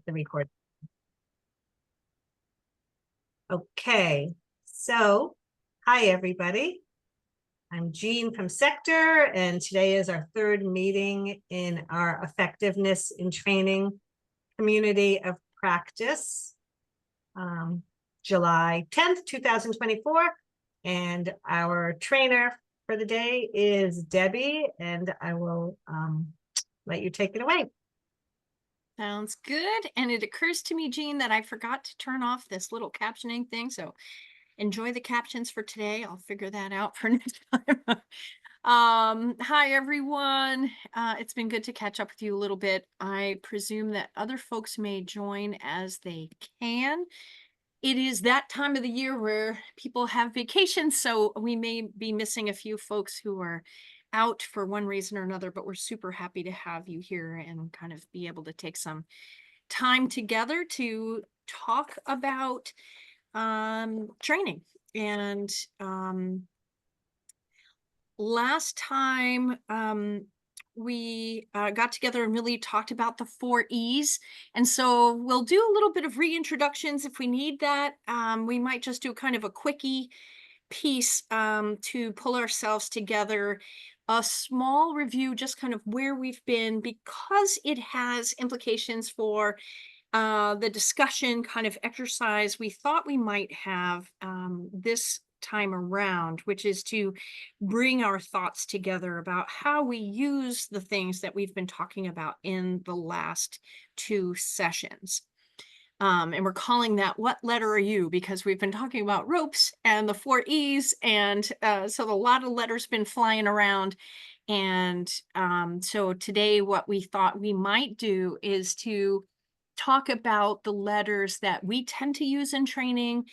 the record. Okay, so hi everybody. I'm Jean from CeKTER, and today is our third meeting in our effectiveness in training community of practice, July 10th, 2024. And our trainer for the day is Debbie, and I will let you take it away. Sounds good. And it occurs to me, Jean, that I forgot to turn off this little captioning thing. So enjoy the captions for today. I'll figure that out for next time. Hi, everyone. It's been good to catch up with you a little bit. I presume that other folks may join as they can. It is that time of the year where people have vacations, so we may be missing a few folks who are out for one reason or another, but we're super happy to have you here and kind of be able to take some time together to talk about training. And last time we got together and really talked about the 4 E's. And so we'll do a little bit of reintroductions if we need that. We might just do kind of a quickie piece to pull ourselves together, a small review, just kind of where we've been, because it has implications for the discussion kind of exercise we thought we might have this time around, which is to bring our thoughts together about how we use the things that we've been talking about in the last 2 sessions. And we're calling that "What Letter Are You?" because we've been talking about ropes and the 4 E's. And so a lot of letters been flying around. And so today what we thought we might do is to talk about the letters that we tend to use in training,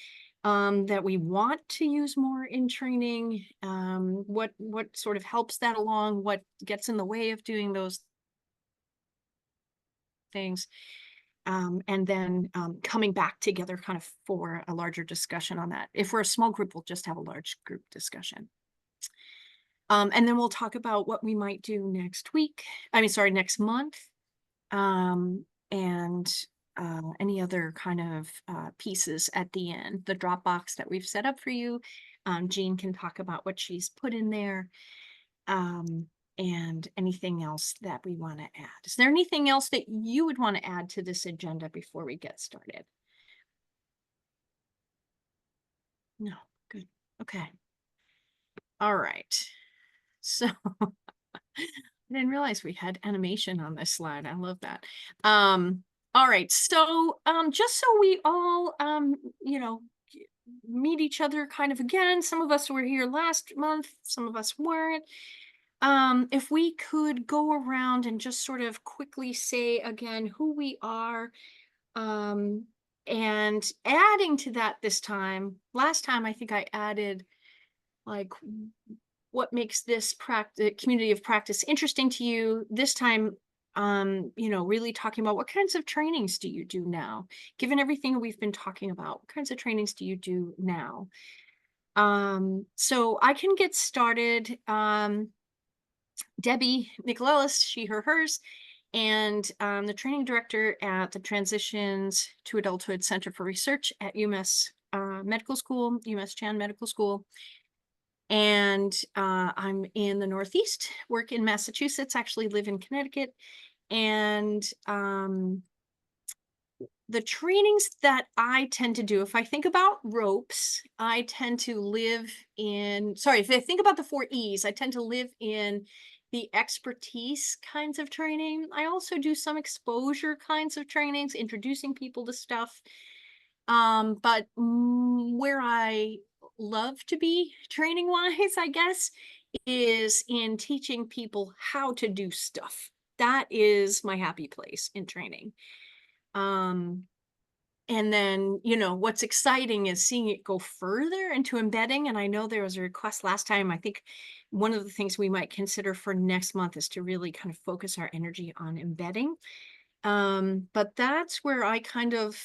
that we want to use more in training, what sort of helps that along, what gets in the way of doing those things. And then coming back together kind of for a larger discussion on that. If we're a small group, we'll just have a large group discussion. And then we'll talk about what we might do next month. And any other kind of pieces at the end. The Dropbox that we've set up for you. Jean can talk about what she's put in there. And anything else that we want to add. Is there anything else that you would want to add to this agenda before we get started? No, good. Okay. All right. So I didn't realize we had animation on this slide. I love that. All right. So just so we all meet each other kind of again. Some of us were here last month, some of us weren't. If we could go around and just sort of quickly say again who we are, and adding to that this time. Last time I think I added like what makes this community of practice interesting to you. This time, really talking about what kinds of trainings do you do now? Given everything we've been talking about, what kinds of trainings do you do now? So I can get started. Debbie Nicolellis, she, her, hers, and the training director at the Transitions to Adulthood Center for Research at UMass Medical School, UMass Chan Medical School. And I'm in the Northeast, work in Massachusetts, actually live in Connecticut. And the trainings that I tend to do, if I think about ropes, I tend to live in, if I think about the 4 E's, I tend to live in the expertise kinds of training. I also do some exposure kinds of trainings, introducing people to stuff. But where I love to be training wise, I guess, is in teaching people how to do stuff. That is my happy place in training. And then, what's exciting is seeing it go further into embedding. And I know there was a request last time. I think one of the things we might consider for next month is to really kind of focus our energy on embedding. But that's where I kind of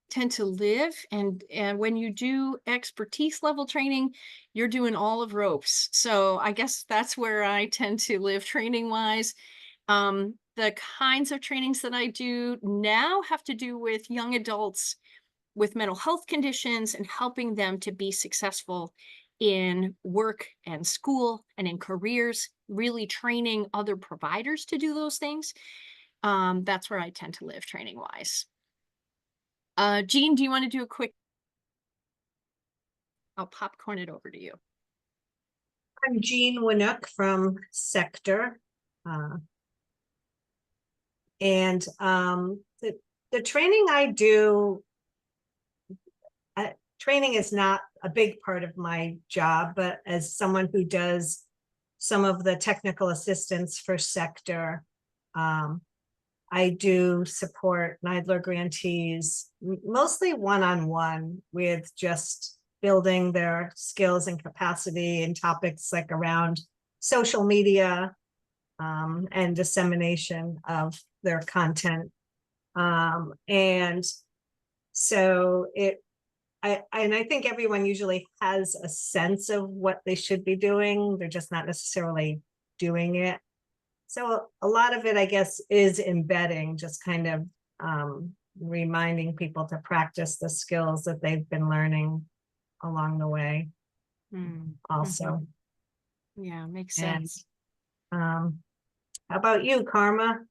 tend to live. And when you do expertise level training, you're doing all of ropes. So I guess that's where I tend to live training wise. the kinds of trainings that I do now have to do with young adults with mental health conditions and helping them to be successful in work and school and in careers, really training other providers to do those things. That's where I tend to live training wise. Jean, do you want to do a quick? I'll popcorn it over to you. I'm Jean Winook from CeKTER. And the training I do, training is not a big part of my job, but as someone who does some of the technical assistance for CeKTER, I do support NIDILRR grantees, mostly one-on-one with just building their skills and capacity in topics like around social media and dissemination of their content. And so I think everyone usually has a sense of what they should be doing. They're just not necessarily doing it. So a lot of it, I guess, is embedding, just kind of reminding people to practice the skills that they've been learning along the way also. Yeah, makes And sense. how about you, Karma?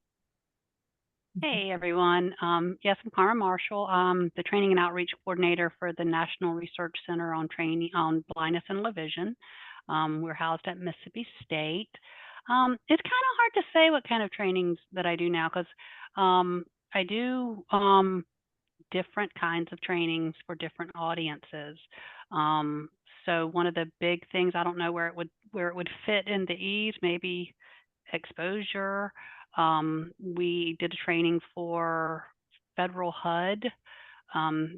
Hey everyone. Yes, I'm Karma Marshall. The Training and Outreach Coordinator for the National Research Center on Training on Blindness and Low Vision. We're housed at Mississippi State. It's kind of hard to say what kind of trainings that I do now because I do different kinds of trainings for different audiences. So one of the big things, I don't know where it would fit in the ease, maybe exposure. We did a training for federal HUD.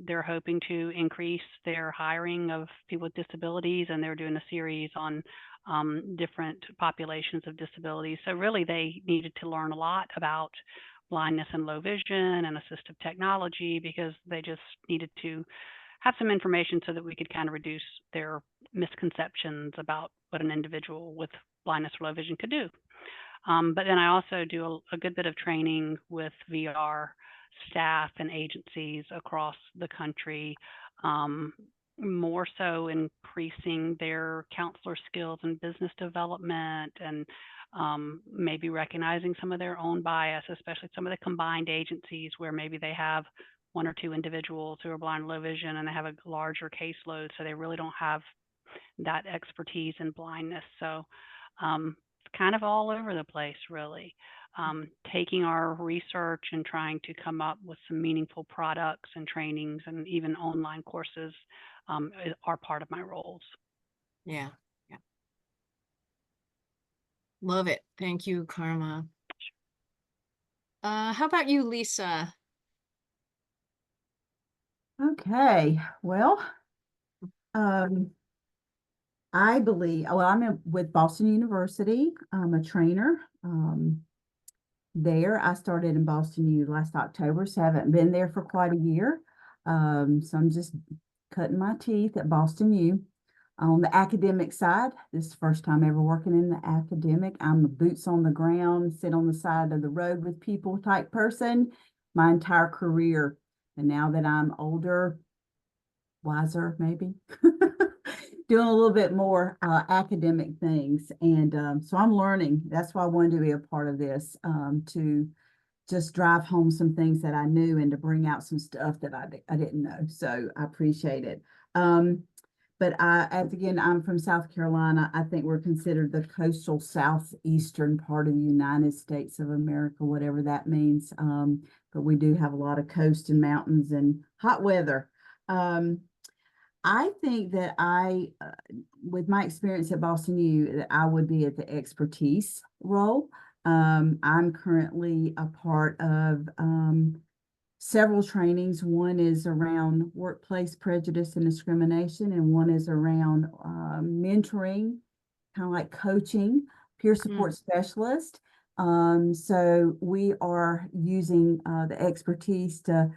They're hoping to increase their hiring of people with disabilities, and they're doing a series on different populations of disabilities. So really they needed to learn a lot about blindness and low vision and assistive technology because they just needed to have some information so that we could kind of reduce their misconceptions about what an individual with blindness or low vision could do. But then I also do a good bit of training with VR staff and agencies across the country, more so increasing their counselor skills and business development and maybe recognizing some of their own bias, especially some of the combined agencies where maybe they have one or two individuals who are blind and low vision and they have a larger caseload, so they really don't have that expertise in blindness. So kind of all over the place, really. Taking our research and trying to come up with some meaningful products and trainings and even online courses are part of my roles. Yeah. Love it. Thank you, Karma. How about you, Lisa? Okay, well, I believe, well, I'm with Boston University. I'm a trainer. There, I started in Boston U last October, so I haven't been there for quite a year. So I'm just cutting my teeth at Boston U. On the academic side, this is the first time ever working in the academic. I'm a boots on the ground, sit on the side of the road with people type person my entire career. And now that I'm older, wiser, maybe, doing a little bit more academic things. And so I'm learning. That's why I wanted to be a part of this, to just drive home some things that I knew and to bring out some stuff that I didn't know. So I appreciate it. But again, I'm from South Carolina. I think we're considered the coastal southeastern part of the United States of America, whatever that means. But we do have a lot of coast and mountains and hot weather. I think that with my experience at Boston U, that I would be at the expertise role. I'm currently a part of several trainings. One is around workplace prejudice and discrimination, and one is around mentoring, kind of like coaching, peer support specialist. So we are using the expertise to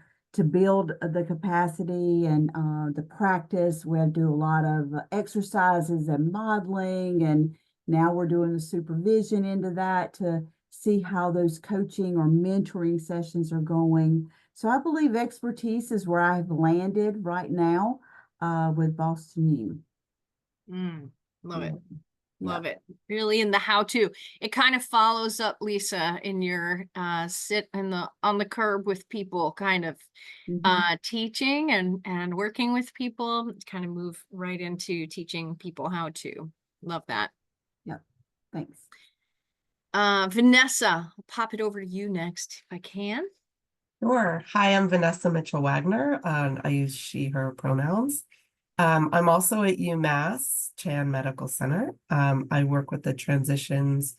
build the capacity and the practice. We do a lot of exercises and modeling, and now we're doing the supervision into that to see how those coaching or mentoring sessions are going. So I believe expertise is where I've landed right now with Boston U. Love it. Yeah. Love it. Really in the how-to. It kind of follows up, Lisa, in your sit in the on the curb with people kind of teaching and working with people, kind of move right into teaching people how to. Love that. Yep. Thanks. Vanessa, I'll pop it over to you next if I can. Sure. Hi, I'm Vanessa Mitchell-Wagner. I use she, her pronouns. I'm also at UMass Chan Medical Center. I work with the Transitions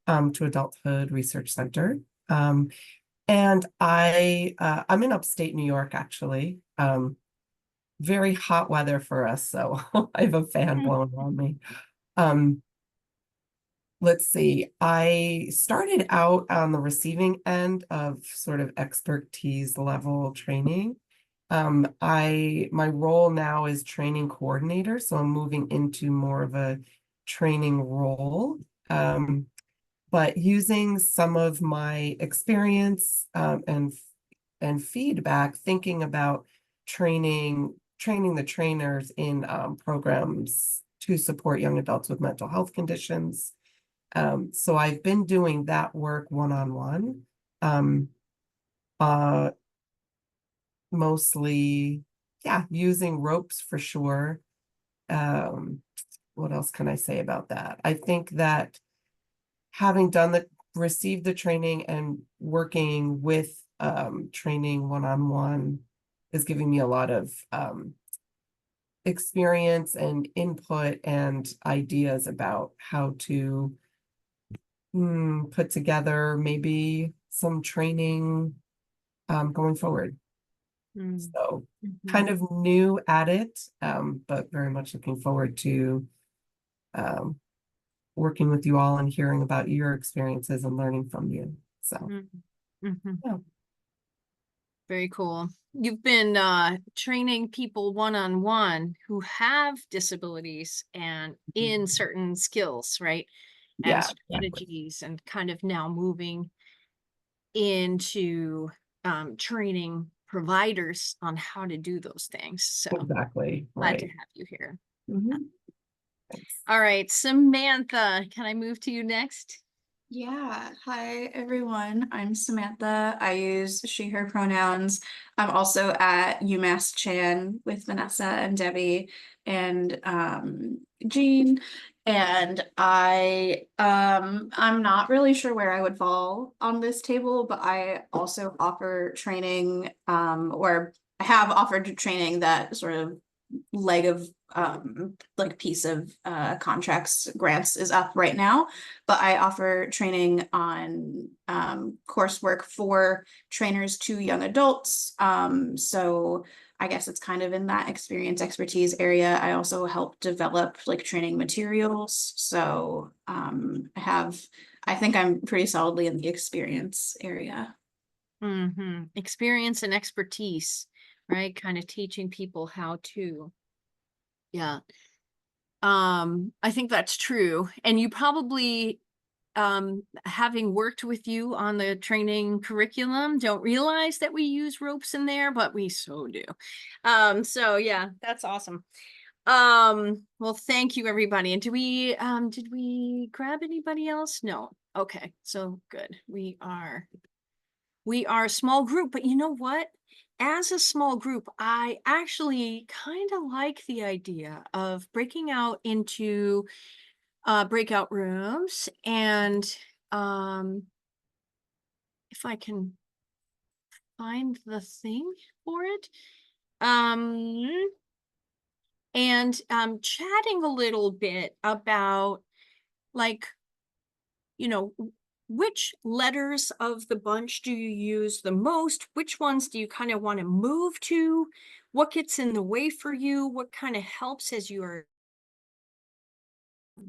to Adulthood Research Center. And I'm in upstate New York, actually. Very hot weather for us, so I have a fan blowing on me. Let's see, I started out on the receiving end of sort of expertise level training. My role now is training coordinator, so I'm moving into more of a training role. But using some of my experience and feedback, thinking about training the trainers in programs to support young adults with mental health conditions. So I've been doing that work one-on-one, mostly, yeah, using ropes for sure. What else can I say about that? I think that having received the training and working with training one-on-one is giving me a lot of experience and input and ideas about how to put together maybe some training going forward. So kind of new at it, but very much looking forward to working with you all and hearing about your experiences and learning from you. So yeah. Very cool. You've been training people one-on-one who have disabilities and in certain skills, right? And Yeah, strategies, exactly. and kind of now moving into training providers on how to do those things. So Exactly. glad to Right. have you here. Thanks. All right, Samantha, can I move to you next? Yeah. Hi, everyone. I'm Samantha. I use she, her pronouns. I'm also at UMass Chan with Vanessa and Debbie and Jean. And I'm not really sure where I would fall on this table, but I also offer training, or I have offered training that sort of leg of like piece of contracts grants is up right now, but I offer training on coursework for trainers to young adults. So I guess it's kind of in that expertise area. I also help develop like training materials. So I think I'm pretty solidly in the experience area. Experience and expertise, right? Kind of teaching people how to. Yeah. I think that's true. And you probably, having worked with you on the training curriculum, don't realize that we use ropes in there, but we so do. So yeah, that's awesome. Well, thank you, everybody. And did we grab anybody else? No. Okay, so good. We are a small group, but you know what? As a small group, I actually kind of like the idea of breaking out into breakout rooms, and if I can find the thing for it, and chatting a little bit about, like, you know, which letters of the bunch do you use the most? Which ones do you kind of want to move to? What gets in the way for you? What kind of helps as you are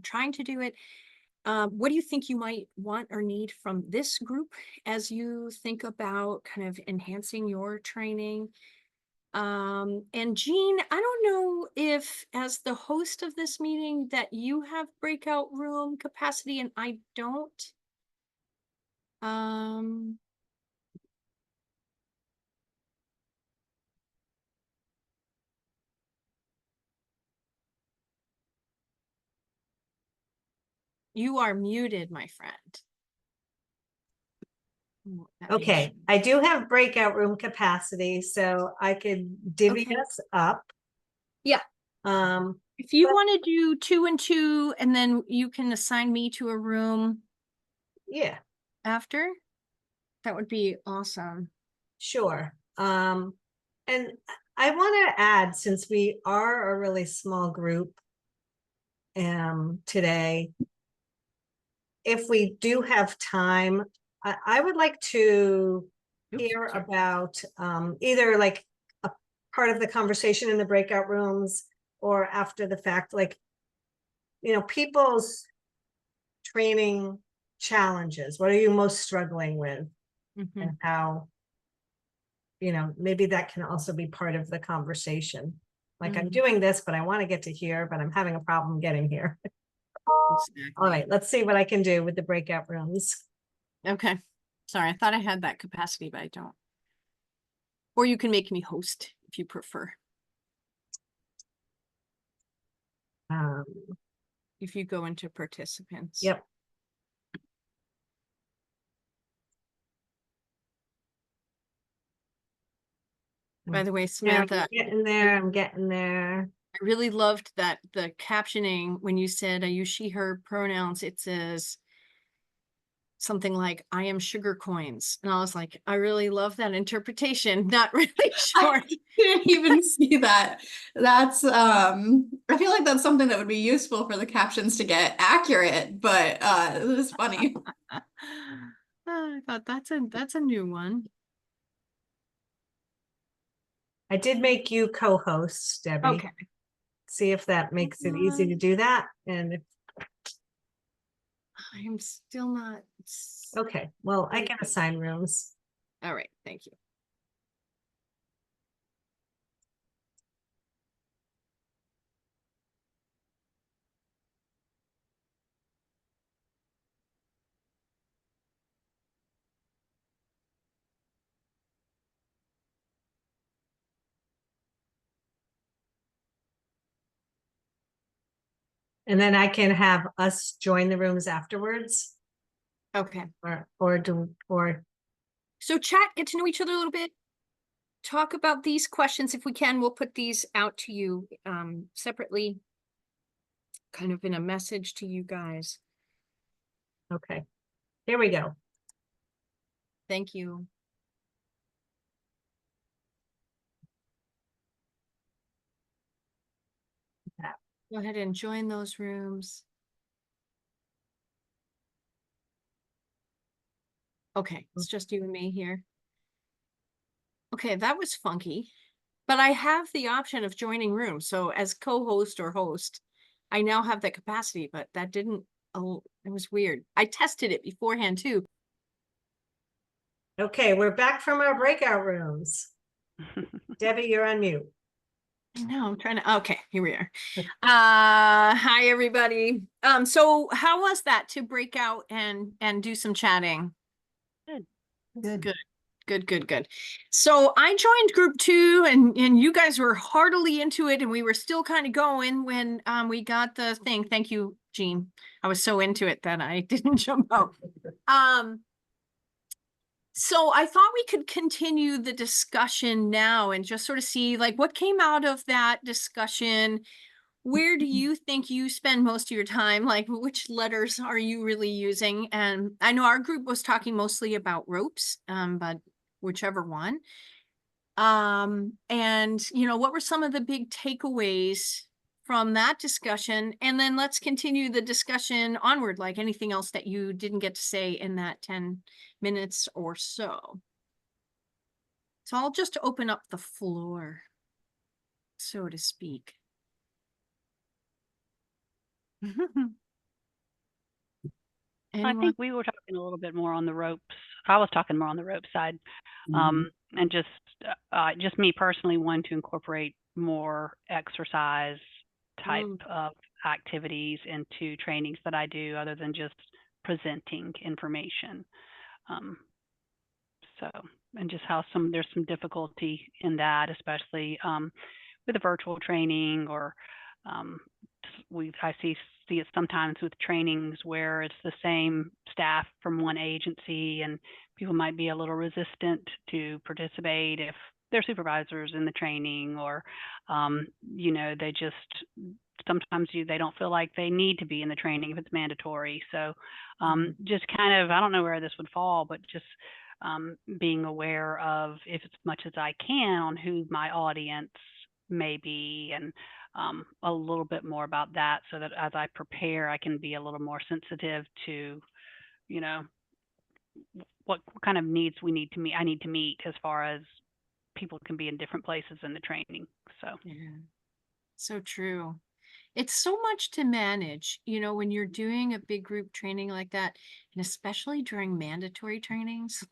trying to do it? What do you think you might want or need from this group as you think about kind of enhancing your training? And Jean, I don't know if as the host of this meeting that you have breakout room capacity and I don't. You are muted, my friend. Oh, that makes Okay, sense. I do have breakout room capacity, so I could divvy Okay. us up. Yeah. If you But- want to do 2 and 2, and then you can assign me to a room Yeah, after, that would be awesome. sure. And I want to add, since we are a really small group today, if we do have time, I would like to Oops, hear sorry. about either like a part of the conversation in the breakout rooms or after the fact, like, you know, people's training challenges. What are you most struggling with? Mhm. And how, you know, maybe that can also be part of the conversation. Like, I'm Mhm. doing this, but I want to get to here, but I'm having a problem getting here. Exactly. All right, let's see what I can do with the breakout rooms. Okay. Sorry, I thought I had that capacity, but I don't. Or you can make me host if you prefer. If you go into participants. Yep. By the way, Yeah, Samantha, I'm getting there. I'm getting there. I really loved that the captioning when you said I use she, her pronouns, it says something like I am sugar coins. And I was like, I really love that interpretation. Not really sure. I didn't even see that. That's I feel like that's something that would be useful for the captions to get accurate, but this is funny. I thought that's a new one. I did make you co-host, Debbie. Okay. See if that makes it easy to do that. And if, I'm still not. okay, well, I can assign rooms. All right, thank you. And then I can have us join the rooms afterwards Okay. or So chat, get to know each other a little bit. Talk about these questions if we can. We'll put these out to you separately, kind of in a message to you guys. okay. Here we go. Thank you. Go ahead and join those rooms. Okay, it's just you and me here. Okay, that was funky, but I have the option of joining rooms. So as co-host or host, I now have that capacity, but that didn't, oh, it was weird. I tested it beforehand too. Okay, we're back from our breakout rooms. Debbie, you're on mute. I know, I'm trying to, okay, here we are. Hi, everybody. So how was that to break out and do some chatting? Good. Good. So I joined group 2 and you guys were heartily into it and we were still kind of going when we got the thing. Thank you, Jean. I was so into it that I didn't jump out. So I thought we could continue the discussion now and just sort of see like what came out of that discussion. Where do you think you spend most of your time? Like which letters are you really using? And I know our group was talking mostly about ropes, but whichever one. And you know, what were some of the big takeaways from that discussion? And then let's continue the discussion onward, like anything else that you didn't get to say in that 10 minutes or so. So I'll just open up the floor, so to speak. I think we were talking a little bit more on the ropes. I was talking more on the rope side, and just me personally wanting to incorporate more exercise type of activities into trainings that I do, other than just presenting information. So, and just how there's some difficulty in that, especially with the virtual training, or I see it sometimes with trainings where it's the same staff from one agency, and people might be a little resistant to participate if their supervisors in the training, or they just sometimes they don't feel like they need to be in the training if it's mandatory. So just kind of, I don't know where this would fall, but just being aware of, if as much as I can, on who my audience may be, and a little bit more about that, so that as I prepare, I can be a little more sensitive to, what kind of needs I need to meet, as far as people can be in different places in the training. So yeah, so true. It's so much to manage, when you're doing a big group training like that, and especially during mandatory trainings.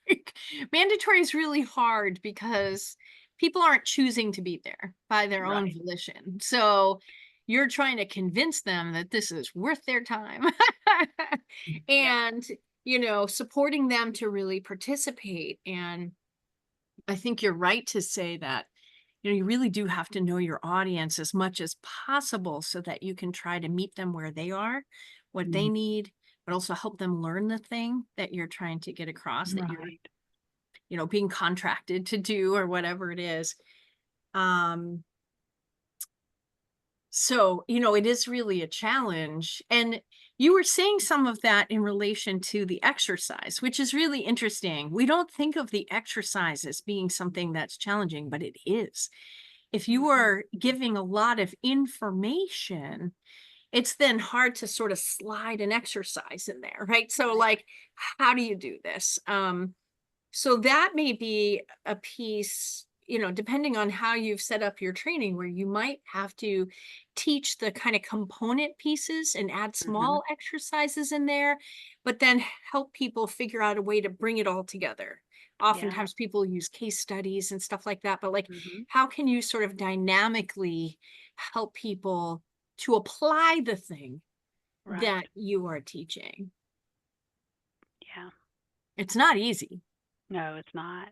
Like, mandatory is really hard because people aren't choosing to be there by their own Right. volition. So you're trying to convince them that this is worth their time. And, supporting them to really participate. And I think you're right to say that, you really do have to know your audience as much as possible, so that you can try to meet them where they are, what they need, but also help them learn the thing that you're trying to get across, that you're, Right. being contracted to do, or whatever it is. So, it is really a challenge. And you were saying some of that in relation to the exercise, which is really interesting. We don't think of the exercise as being something that's challenging, but it is. If you are giving a lot of information, it's then hard to sort of slide an exercise in there, right? So like, how do you do this? So that may be a piece, depending on how you've set up your training, where you might have to teach the kind of component pieces and add small exercises in there, but then help people figure out a way to bring it all together. Oftentimes people use case studies and stuff like that, but like, how can you sort of dynamically help people to apply the thing Right. that you are teaching? Yeah. It's not easy. No, it's not.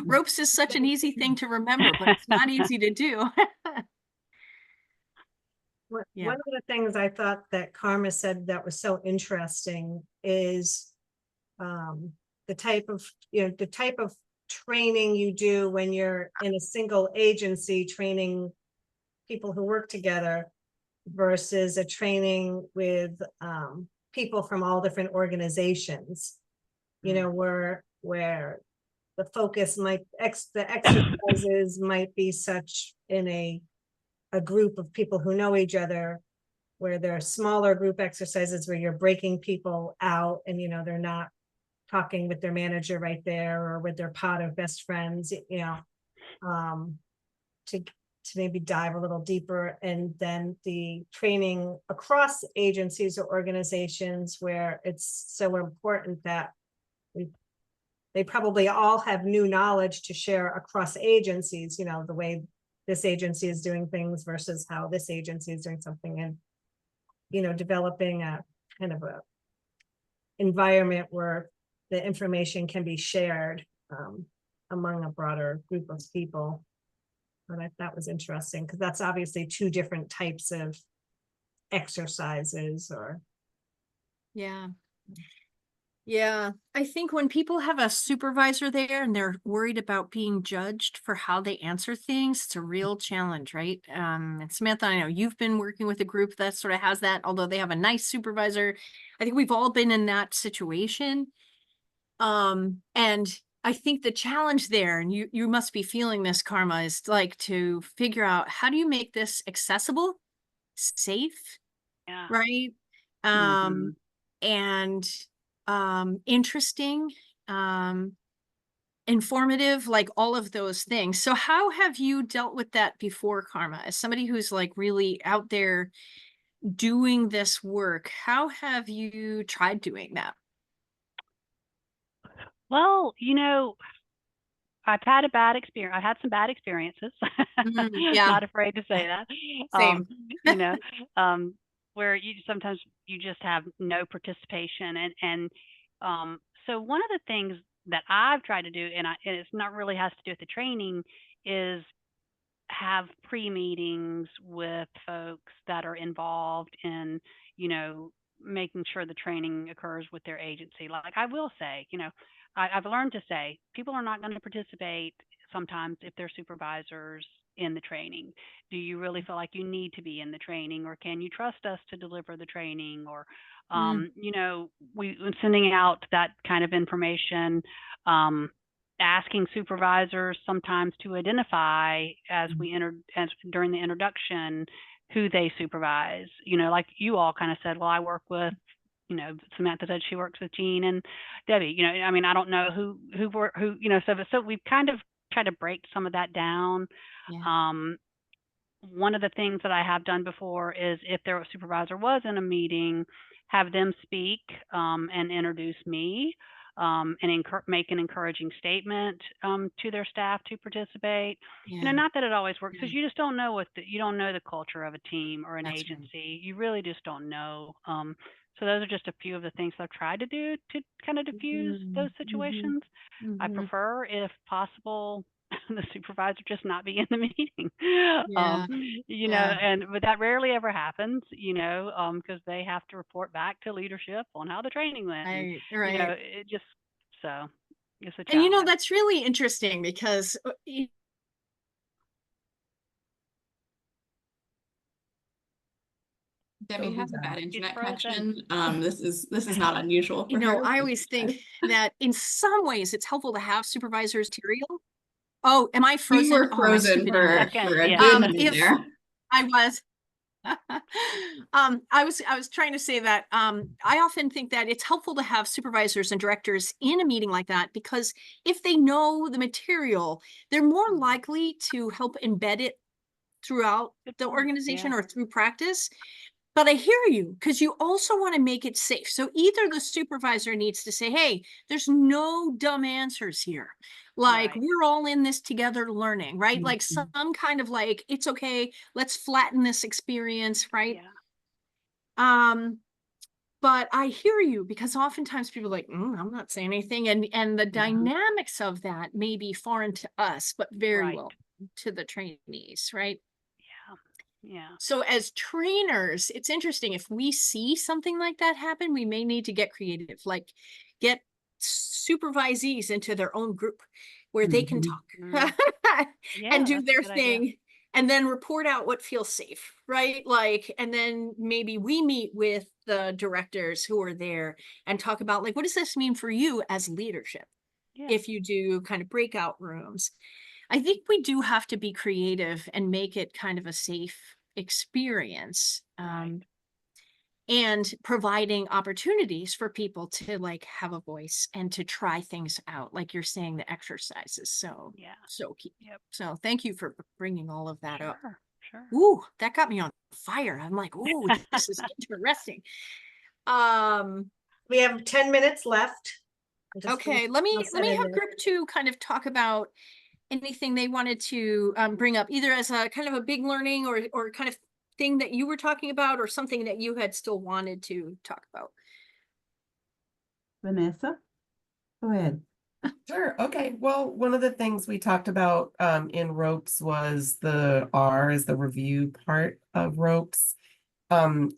Ropes is such an easy thing to remember, but it's not easy to do. Yeah. One of the things I thought that Karma said that was so interesting is the type of training you do when you're in a single agency training people who work together, versus a training with people from all different organizations, where the focus the exercises might be such in a group of people who know each other, where there are smaller group exercises where you're breaking people out, and they're not talking with their manager right there, or with their pod of best friends, to maybe dive a little deeper. And then the training across agencies or organizations, where it's so important that they probably all have new knowledge to share across agencies, the way this agency is doing things versus how this agency is doing something, and developing a kind of a environment where the information can be shared among a broader group of people. But that was interesting, because that's obviously two different types of exercises. Or Yeah, I think when people have a supervisor there and they're worried about being judged for how they answer things, it's a real challenge, right? And Samantha, I know you've been working with a group that sort of has that, although they have a nice supervisor. I think we've all been in that situation. And I think the challenge there, and you must be feeling this, Karma, is like to figure out, how do you make this accessible, safe, right? And interesting, informative, like all of those things. So how have you dealt with that before, Karma? As somebody who's like really out there doing this work, how have you tried doing that? Well, I've had a bad experience. I've had some bad experiences. Yeah. Not afraid to say that. Same. Where sometimes you just have no participation, and So one of the things that I've tried to do, and it's not really has to do with the training, is have pre-meetings with folks that are involved in, making sure the training occurs with their agency. Like I will say, I've learned to say people are not going to participate sometimes if they're supervisors in the training. Do you really feel like you need to be in the training, or can you trust us to deliver the training? Or, we sending out that kind of information, asking supervisors sometimes to identify as during the introduction who they supervise. Like you all kind of said, well, I work with, Samantha said she works with Jean and Debbie. I mean, I don't know who, so we've kind of tried to break some of that down. Yeah. One of the things that I have done before is if their supervisor was in a meeting, have them speak and introduce me, and make an encouraging statement to their staff to participate. Yeah. Not that it always works, because you just don't know you don't know the culture of a team or an That's right. agency. You really just don't know. So those are just a few of the things I've tried to do to kind of diffuse those situations. I prefer, if possible, the supervisor just not be in the meeting. Yeah. But that rarely ever happens, because they have to report back to leadership on how the training went. And, Right. it just, so it's a And challenge. that's really interesting because Debbie has a bad She's internet frozen. connection. This is not unusual for her. I always think that in some ways it's helpful to have supervisors material. Oh, am I frozen? You were Oh, my frozen stupid for internet. a yeah. good minute If there. I was. I was trying to say that I often think that it's helpful to have supervisors and directors in a meeting like that, because if they know the material, they're more likely to help embed it throughout Good the point. organization Yeah. or through practice. But I hear you, because you also want to make it safe. So either the supervisor needs to say, hey, there's no dumb answers here. Like, Right. we're all in this together learning, right? Like some kind of like, it's okay, let's flatten this experience, right? Yeah. But I hear you, because oftentimes people are like, I'm not saying anything. And the dynamics of that may be foreign to us, but very Right. well to the trainees, right? Yeah. So as trainers, it's interesting, if we see something like that happen, we may need to get creative, like get supervisees into their own group where they can talk Yeah, and do that's a their good idea. thing, and then report out what feels safe, right? Like, and then maybe we meet with the directors who are there and talk about, like, what does this mean for you as leadership? Yeah. If you do kind of breakout rooms. I think we do have to be creative and make it kind of a safe experience. Right. And providing opportunities for people to like have a voice and to try things out, like you're saying, the exercises. So key. Yep. So thank you for bringing all of that up. Sure. Ooh, that got me on fire. I'm like, ooh, this is interesting. We have 10 minutes left. Okay, let me have group 2 kind of talk about anything they wanted to bring up, either as a kind of a big learning or kind of thing that you were talking about, or something that you had still wanted to talk about. Vanessa, go ahead. Sure. Okay. Well, one of the things we talked about in ropes was the R is the review part of ropes. So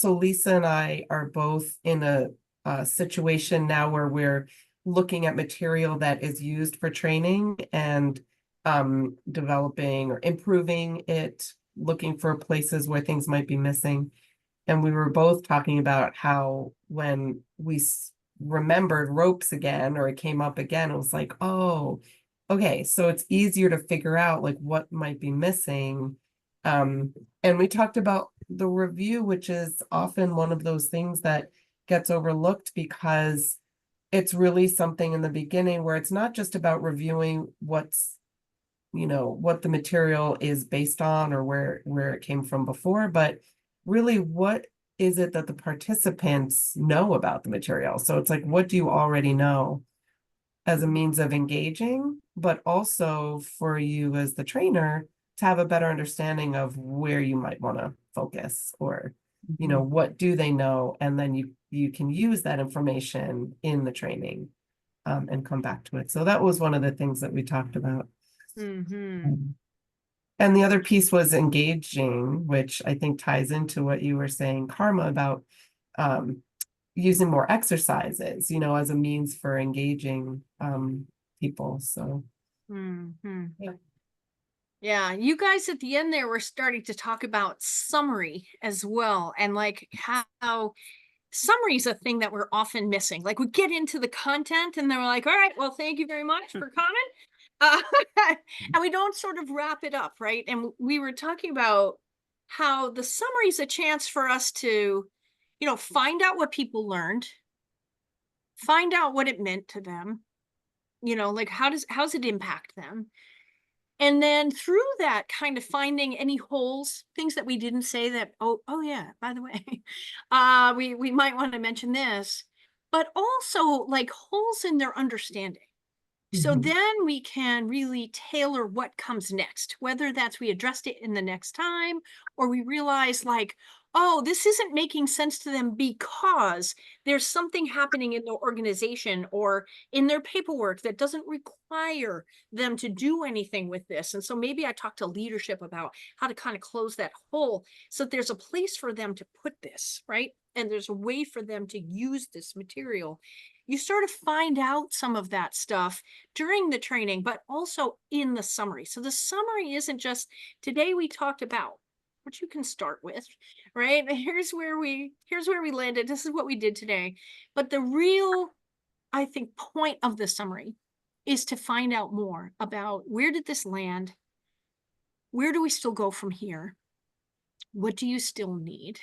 Lisa and I are both in a situation now where we're looking at material that is used for training and developing or improving it, looking for places where things might be missing. And we were both talking about how when we remembered ropes again, or it came up again, it was like, oh, okay, so it's easier to figure out like what might be missing. And we talked about the review, which is often one of those things that gets overlooked, because it's really something in the beginning where it's not just about reviewing what's, what the material is based on or where it came from before, but really what is it that the participants know about the material. So it's like, what do you already know as a means of engaging, but also for you as the trainer to have a better understanding of where you might want to focus or you know, what do they know? And then you can use that information in the training and come back to it. So that was one of the things that we talked about. Mm-hmm. And the other piece was engaging, which I think ties into what you were saying, Karma, about using more exercises, you know, as a means for engaging people. So Mm-hmm. yeah. Yeah, you guys at the end there were starting to talk about summary as well, and like how summary is a thing that we're often missing. Like we get into the content and then we're like, all right, well, thank you very much for coming. And we don't sort of wrap it up, right? And we were talking about how the summary is a chance for us to, you know, find out what people learned, find out what it meant to them, you know, like how's it impact them? And then through that, kind of finding any holes, things that we didn't say that, oh yeah, by the way, we might want to mention this, but also like holes in their understanding. So Mhm. then we can really tailor what comes next, whether that's we addressed it in the next time, or we realize like, oh, this isn't making sense to them because there's something happening in the organization or in their paperwork that doesn't require them to do anything with this. And so maybe I talk to leadership about how to kind of close that hole so that there's a place for them to put this, right? And there's a way for them to use this material. You sort of find out some of that stuff during the training, but also in the summary. So the summary isn't just today we talked about, which you can start with, right? Here's where we landed. This is what we did today. But the real, I think, point of the summary is to find out more about where did this land? Where do we still go from here? What do you still need?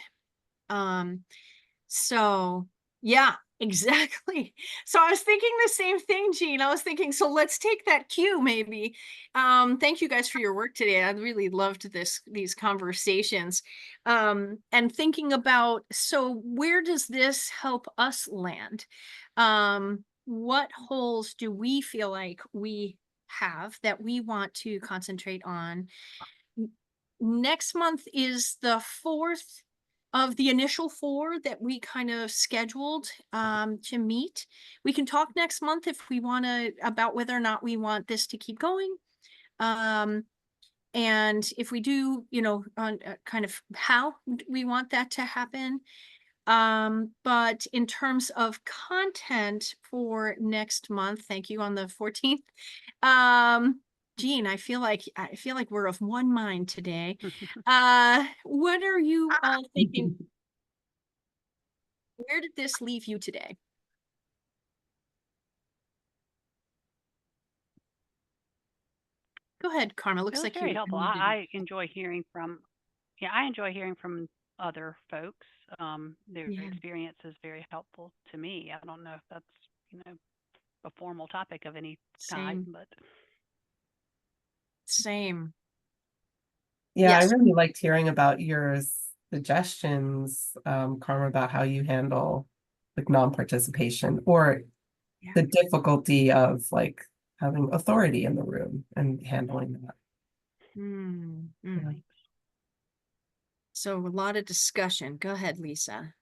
So yeah, exactly. So I was thinking the same thing, Jean. I was thinking, so let's take that cue maybe. Thank you guys for your work today. I really loved these conversations. And thinking about, so where does this help us land? What holes do we feel like we have that we want to concentrate on? Next month is the 4th of the initial 4 that we kind of scheduled to meet. We can talk next month if we want to about whether or not we want this to keep going. And if we do, you know, on kind of how we want that to happen. But in terms of content for next month, thank you on the 14th. Jean, I feel like we're of one mind today. What are you all thinking? Where did this leave you today? Go ahead, Karma. It Looks was like very you helpful. unmuted. I enjoy hearing from, I enjoy hearing from other folks. Their Yeah. experience is very helpful to me. I don't know if that's, you know, a formal topic of any type, Same. but Same. Yeah, Yes. I really liked hearing about your suggestions, Karma, about how you handle like non-participation or Yeah. the difficulty of like having authority in the room and handling that. Mm-hmm. Yeah. So a lot of discussion. Go ahead, Lisa.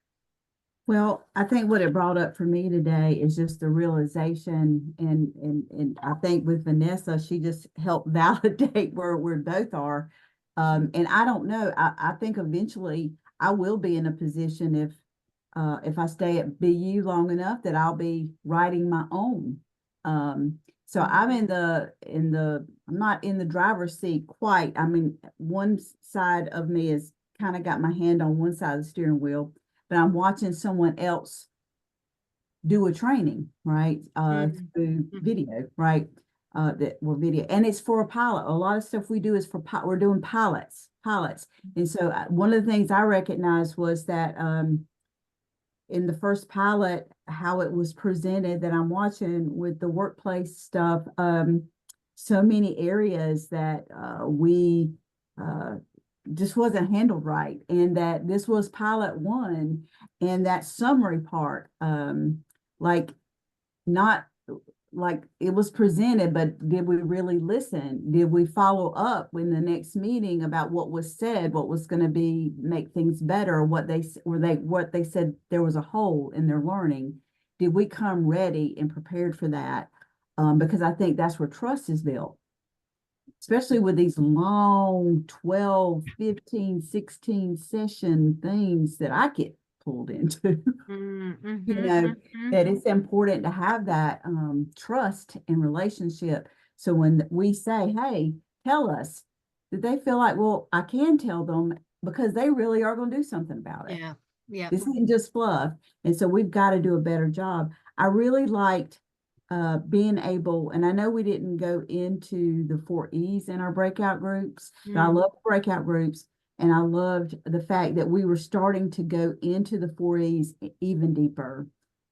Well, I think what it brought up for me today is just the realization, and I think with Vanessa, she just helped validate where we both are. And I don't know, I think eventually I will be in a position if I stay at BU long enough that I'll be writing my own. So I'm I'm not in the driver's seat quite. I mean, one side of me is kind of got my hand on one side of the steering wheel, but I'm watching someone else do a training, right? Through video, right? That were video, and it's for a pilot. A lot of stuff we do is for we're doing pilots. And so one of the things I recognized was that in the first pilot, how it was presented that I'm watching with the workplace stuff, so many areas that we just wasn't handled right, and that this was pilot 1, and that summary part, like not like it was presented, but did we really listen? Did we follow up in the next meeting about what was said, what was going to be make things better, or what they said there was a hole in their learning? Did we come ready and prepared for that? Because I think that's where trust is built, especially with these long 12, 15, 16 session things that I get pulled into. You know, that it's important to have that trust and relationship. So when we say, hey, tell us, that they feel like, well, I can tell them because they really are going to do something about it. Yeah. Yeah. This isn't just fluff. And so we've got to do a better job. I really liked being able, and I know we didn't go into the 4 E's in our breakout groups, but I love breakout groups. And I loved the fact that we were starting to go into the 4 E's even deeper,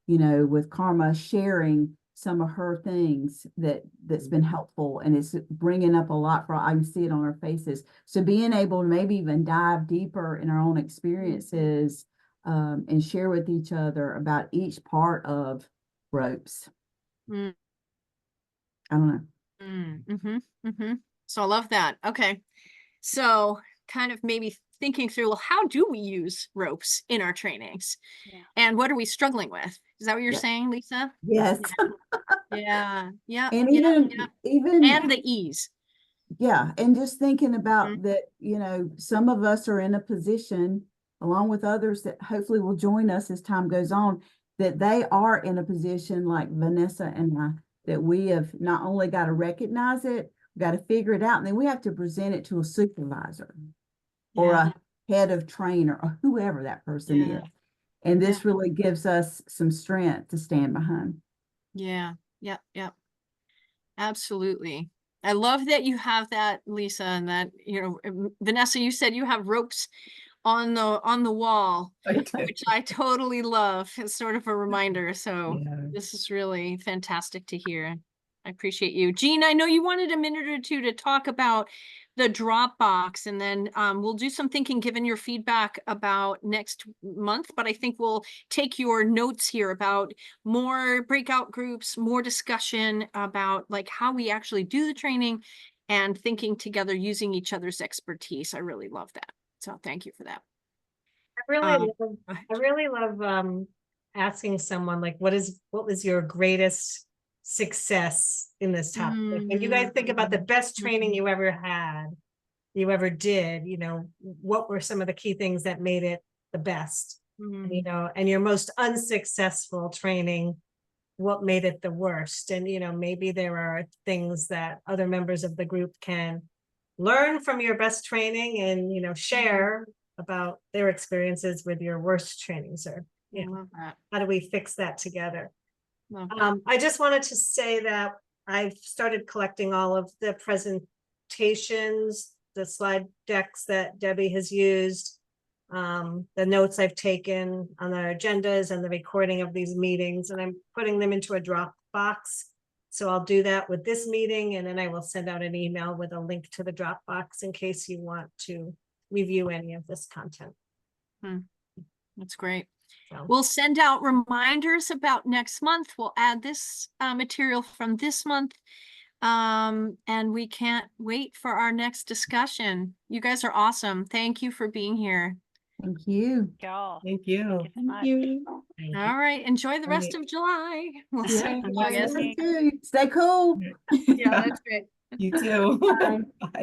you know, with Karma sharing some of her things that's been helpful, and it's bringing up a lot for, I can see it on our faces. So being able to maybe even dive deeper in our own experiences and share with each other about each part of ropes. I don't know. So I love that. Okay. So kind of maybe thinking through, well, how do we use ropes in our trainings? Yeah. And what are we struggling with? Is that what you're Yeah. saying, Lisa? Yes. Yeah. Yeah. And yeah, even and the ease. Yeah, and just thinking about that, you know, some of us are in a position, along with others that hopefully will join us as time goes on, that they are in a position like Vanessa and I, that we have not only got to recognize it, we got to figure it out, and then we have to present it to a supervisor or a head of trainer or whoever that person is. And this really gives us some strength to stand behind. Yeah. Absolutely. I love that you have that, Lisa, and that, you know, Vanessa, you said you have ropes on the wall, which I totally love. It's sort of a reminder. So this is really fantastic to hear. I appreciate you. Jean, I know you wanted a minute or two to talk about the Dropbox, and then we'll do some thinking given your feedback about next month, but I think we'll take your notes here about more breakout groups, more discussion about like how we actually do the training and thinking together using each other's expertise. I really love that. So thank you for that. I really love asking someone like, what was your greatest success in this topic? And you guys think about the best training you ever had, you ever did, you know, what were some of the key things that made it the best? You know, and your most unsuccessful training, what made it the worst? And, you know, maybe there are things that other members of the group can learn from your best training and, you know, share about their experiences with your worst trainings, or, you know, how do we fix that together? I just wanted to say that I've started collecting all of the presentations, the slide decks that Debbie has used, the notes I've taken on our agendas and the recording of these meetings, and I'm putting them into a Dropbox. So I'll do that with this meeting, and then I will send out an email with a link to the Dropbox in case you want to review any of this content. That's great. So we'll send out reminders about next month. We'll add this material from this month. And we can't wait for our next discussion. You guys are awesome. Thank you for being here. Thank you. Thank you. Thank you. All right. Enjoy the rest of July. We'll see you in August. Stay cool. Yeah, that's great. You too. Bye. Bye.